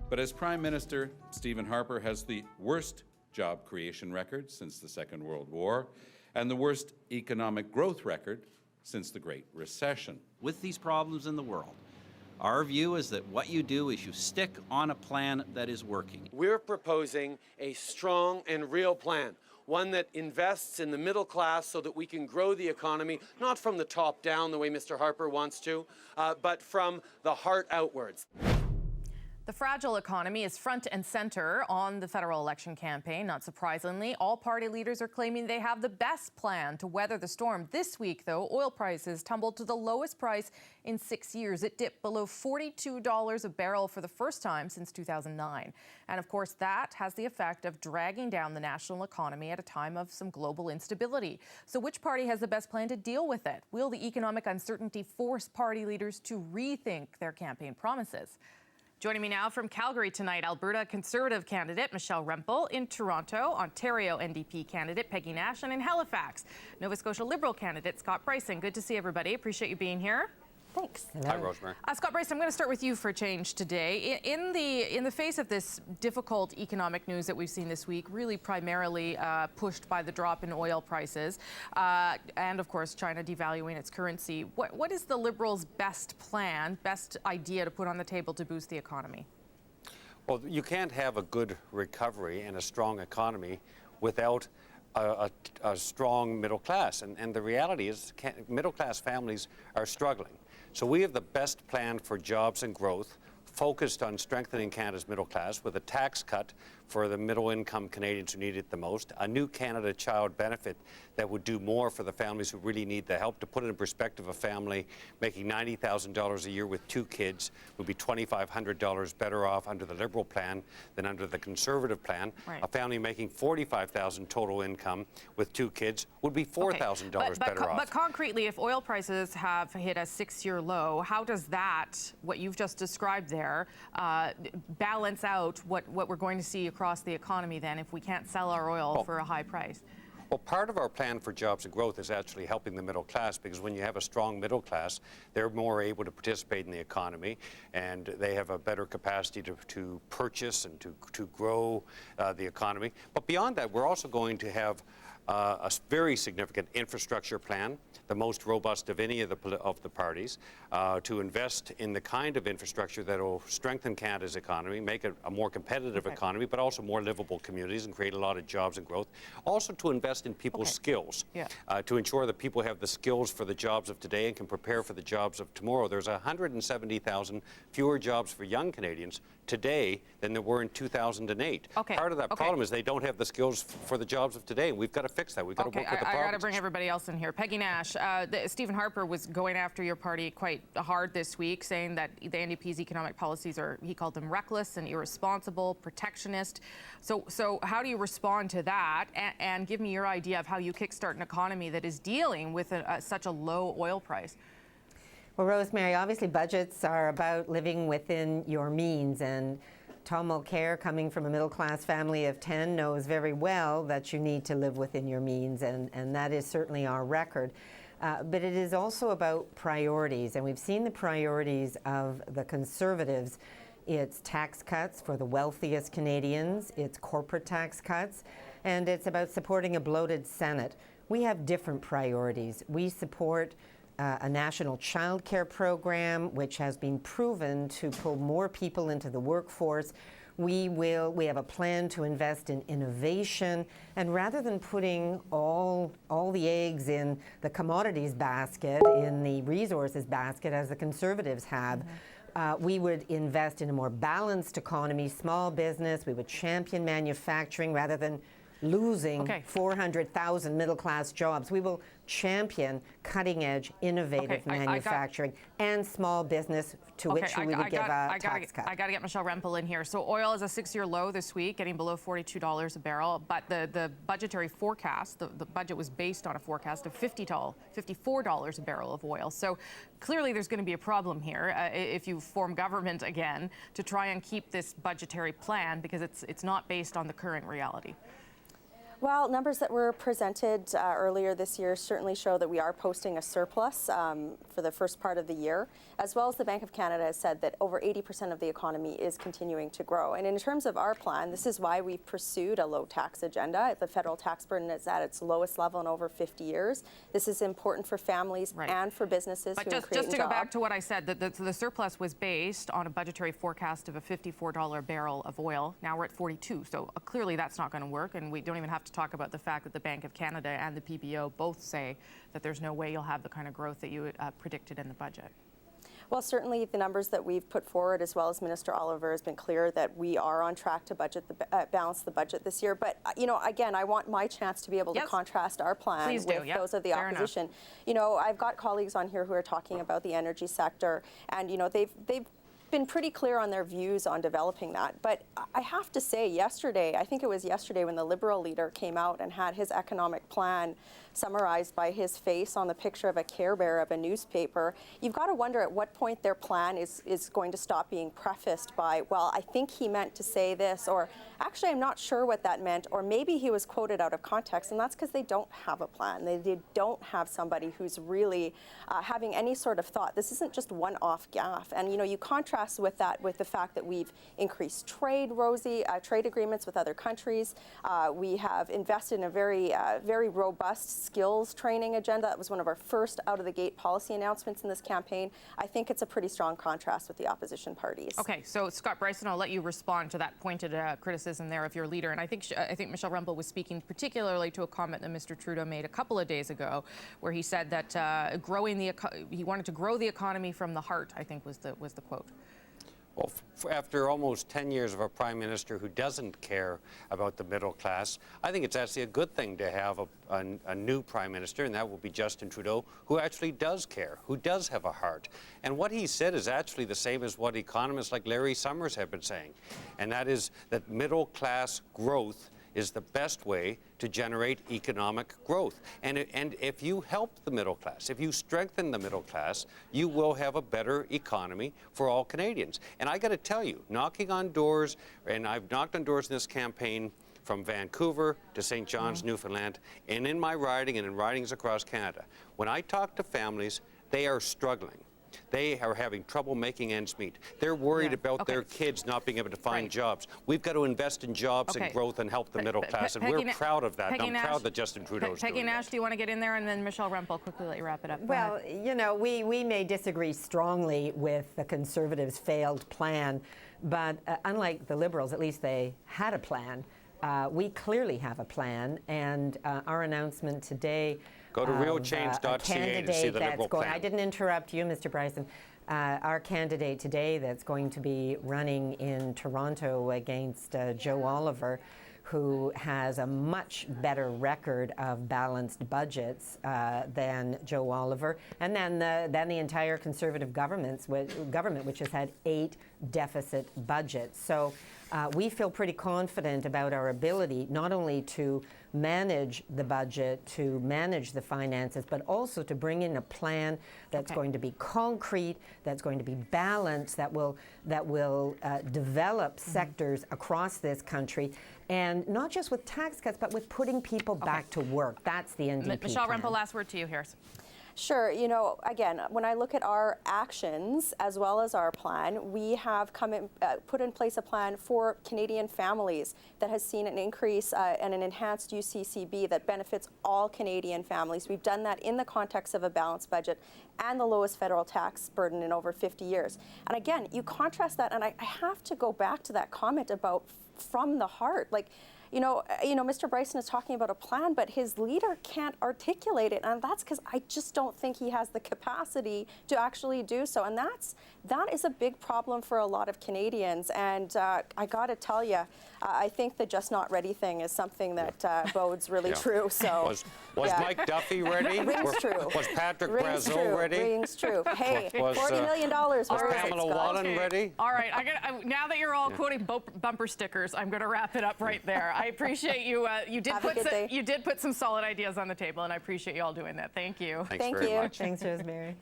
But as Prime Minister, Stephen Harper has the worst job creation record since the Second World War and the worst economic growth record since the Great Recession. With these problems in the world, our view is that what you do is you stick on a plan that is working. We're proposing a strong and real plan, one that invests in the middle class so that we can grow the economy, not from the top down the way Mr. Harper wants to, but from the heart outwards. The fragile economy is front and center on the federal election campaign. Not surprisingly, all party leaders are claiming they have the best plan to weather the storm. This week, though, oil prices tumbled to the lowest price in 6 years. It dipped below $42 a barrel for the first time since 2009. And of course, that has the effect of dragging down the national economy at a time of some global instability. So which party has the best plan to deal with it? Will the economic uncertainty force party leaders to rethink their campaign promises? Joining me now from Calgary tonight, Alberta Conservative candidate Michelle Rempel, in Toronto, Ontario NDP candidate Peggy Nash, and in Halifax, Nova Scotia Liberal candidate Scott Bryson. Good to see everybody. Appreciate you being here. Thanks. Hi, Rosemary. Scott Bryson, I'm going to start with you for a change today. In the face of this difficult economic news that we've seen this week, really primarily pushed by the drop in oil prices, and of course China devaluing its currency, what is the Liberals' best plan, best idea to put on the table to boost the economy? Well, you can't have a good recovery and a strong economy without a strong middle class. And the reality is middle class families are struggling. So we have the best plan for jobs and growth, focused on strengthening Canada's middle class with a tax cut for the middle-income Canadians who need it the most, a new Canada Child benefit that would do more for the families who really need the help. To put it in perspective, a family making $90,000 a year with 2 kids would be $2,500 better off under the Liberal plan than under the Conservative plan. Right. A family making $45,000 total income with 2 kids would be $4,000 better off. But concretely, if oil prices have hit a 6-year low, how does that, what you've just described there, balance out what we're going to see across the economy then if we can't sell our oil for a high price? Well, part of our plan for jobs and growth is actually helping the middle class, because when you have a strong middle class, they're more able to participate in the economy, and they have a better capacity to purchase and to grow the economy. But beyond that, we're also going to have a very significant infrastructure plan, the most robust of any of the parties, to invest in the kind of infrastructure that will strengthen Canada's economy, make it a more competitive economy, but also more livable communities and create a lot of jobs and growth. Also to invest in people's skills, to ensure that people have the skills for the jobs of today and can prepare for the jobs of tomorrow. There's 170,000 fewer jobs for young Canadians today than there were in 2008. Part of that problem is they don't have the skills for the jobs of today, and we've got to fix that. We've got to work with the provinces. I got to bring everybody else in here. Peggy Nash, Stephen Harper was going after your party quite hard this week, saying that the NDP's economic policies are, he called them reckless and irresponsible, protectionist. So how do you respond to that? And give me your idea of how you kickstart an economy that is dealing with such a low oil price. Well, Rosemary, obviously budgets are about living within your means, and Tom Mulcair, coming from a middle-class family of 10, knows very well that you need to live within your means, and that is certainly our record. But it is also about priorities, and we've seen the priorities of the Conservatives. It's tax cuts for the wealthiest Canadians, it's corporate tax cuts, and it's about supporting a bloated Senate. We have different priorities. We support a national childcare program, which has been proven to pull more people into the workforce. We have a plan to invest in innovation, and rather than putting all the eggs in the commodities basket, in the resources basket, as the Conservatives have, we would invest in a more balanced economy, small business. We would champion manufacturing rather than losing 400,000 middle-class jobs. We will champion cutting-edge, innovative manufacturing and small business, to which we would give a tax cut. I got to get Michelle Rempel in here. So oil is a 6-year low this week, getting below $42 a barrel. But the budgetary forecast, the budget was based on a forecast of $54 a barrel of oil. So clearly there's going to be a problem here if you form government again to try and keep this budgetary plan, because it's not based on the current reality. Well, numbers that were presented earlier this year certainly show that we are posting a surplus for the first part of the year, as well as the Bank of Canada has said that over 80% of the economy is continuing to grow. And in terms of our plan, this is why we've pursued a low tax agenda. The federal tax burden is at its lowest level in over 50 years. This is important for families and for businesses but who just to go back to what I said, the surplus was based on a budgetary forecast of a $54 barrel of oil. Now we're at 42, so clearly that's not going to work, and we don't even have to talk about the fact that the Bank of Canada and the PBO both say that there's no way you'll have the kind of growth that you predicted in the budget. Well, certainly the numbers that we've put forward, as well as Minister Oliver, has been clear that we are on track to balance the budget this year. But, you know, again, I want my chance to be able to contrast our plan with those of the opposition. You know, I've got colleagues on here who are talking about the energy sector, and, you know, they've been pretty clear on their views on developing that. But I have to say, yesterday, I think it was yesterday when the Liberal leader came out and had his economic plan summarized by his face on the picture of a Care Bear of a newspaper, you've got to wonder at what point their plan is going to stop being prefaced by, well, I think he meant to say this, or actually I'm not sure what that meant, or maybe he was quoted out of context, and that's because they don't have a plan. They don't have somebody who's really having any sort of thought. This isn't just one-off gaffe. And, you know, you contrast with that with the fact that we've increased trade, Rosie, trade agreements with other countries. We have invested in a very robust skills training agenda. That was one of our first out-of-the-gate policy announcements in this campaign. I think it's a pretty strong contrast with the opposition parties. Okay, so Scott Bryson, I'll let you respond to that pointed criticism there of your leader. And I think Michelle Rempel was speaking particularly to a comment that Mr. Trudeau made a couple of days ago, where he said that he wanted to grow the economy from the heart, I think was the quote. Well, after almost 10 years of a prime minister who doesn't care about the middle class, I think it's actually a good thing to have a new prime minister, and that will be Justin Trudeau, who actually does care, who does have a heart. And what he said is actually the same as what economists like Larry Summers have been saying, and that is that middle class growth is the best way to generate economic growth. And if you help the middle class, if you strengthen the middle class, you will have a better economy for all Canadians. And I got to tell you, knocking on doors, and I've knocked on doors in this campaign from Vancouver to St. John's, Newfoundland, and in my riding and in ridings across Canada, when I talk to families, they are struggling. They are having trouble making ends meet. They're worried about their kids not being able to find jobs. We've got to invest in jobs and growth and help the middle class, and we're proud of that. And I'm proud that Justin Trudeau's doing that. Peggy Nash, do you want to get in there? And then Michelle Rempel, quickly let you wrap it up. Well, you know, we may disagree strongly with the Conservatives' failed plan, but unlike the Liberals, at least they had a plan. We clearly have a plan, and our announcement today. Go to realchange.ca to see the Liberal plan. I didn't interrupt you, Mr. Bryson. Our candidate today that's going to be running in Toronto against Joe Oliver, who has a much better record of balanced budgets than Joe Oliver, and then the entire Conservative government, which has had 8 deficit budgets. So we feel pretty confident about our ability not only to manage the budget, to manage the finances, but also to bring in a plan that's going to be concrete, that's going to be balanced, that will develop sectors across this country, and not just with tax cuts, but with putting people back to work. That's the NDP Michelle plan. Rempel, last word to you here. Sure. You know, again, when I look at our actions as well as our plan, we have put in place a plan for Canadian families that has seen an increase and an enhanced UCCB that benefits all Canadian families. We've done that in the context of a balanced budget and the lowest federal tax burden in over 50 years. And again, you contrast that, and I have to go back to that comment about from the heart. Like, you know, Mr. Bryson is talking about a plan, but his leader can't articulate it, and that's because I just don't think he has the capacity to actually do so, and that is a big problem for a lot of Canadians. And I got to tell you, I think the "just not ready" thing is something that bodes really true. So was Mike Duffy ready? Rings true. Was Patrick Rings Brazeau true. ready? Rings true. Hey, was $40 million. Was Pamela Wallen ready? All right, now that you're all quoting bumper stickers, I'm going to wrap it up right there. I appreciate you. You did put some solid ideas on the table, and I appreciate you all doing that. Thank you. Thanks very much. Thanks, Rosemary.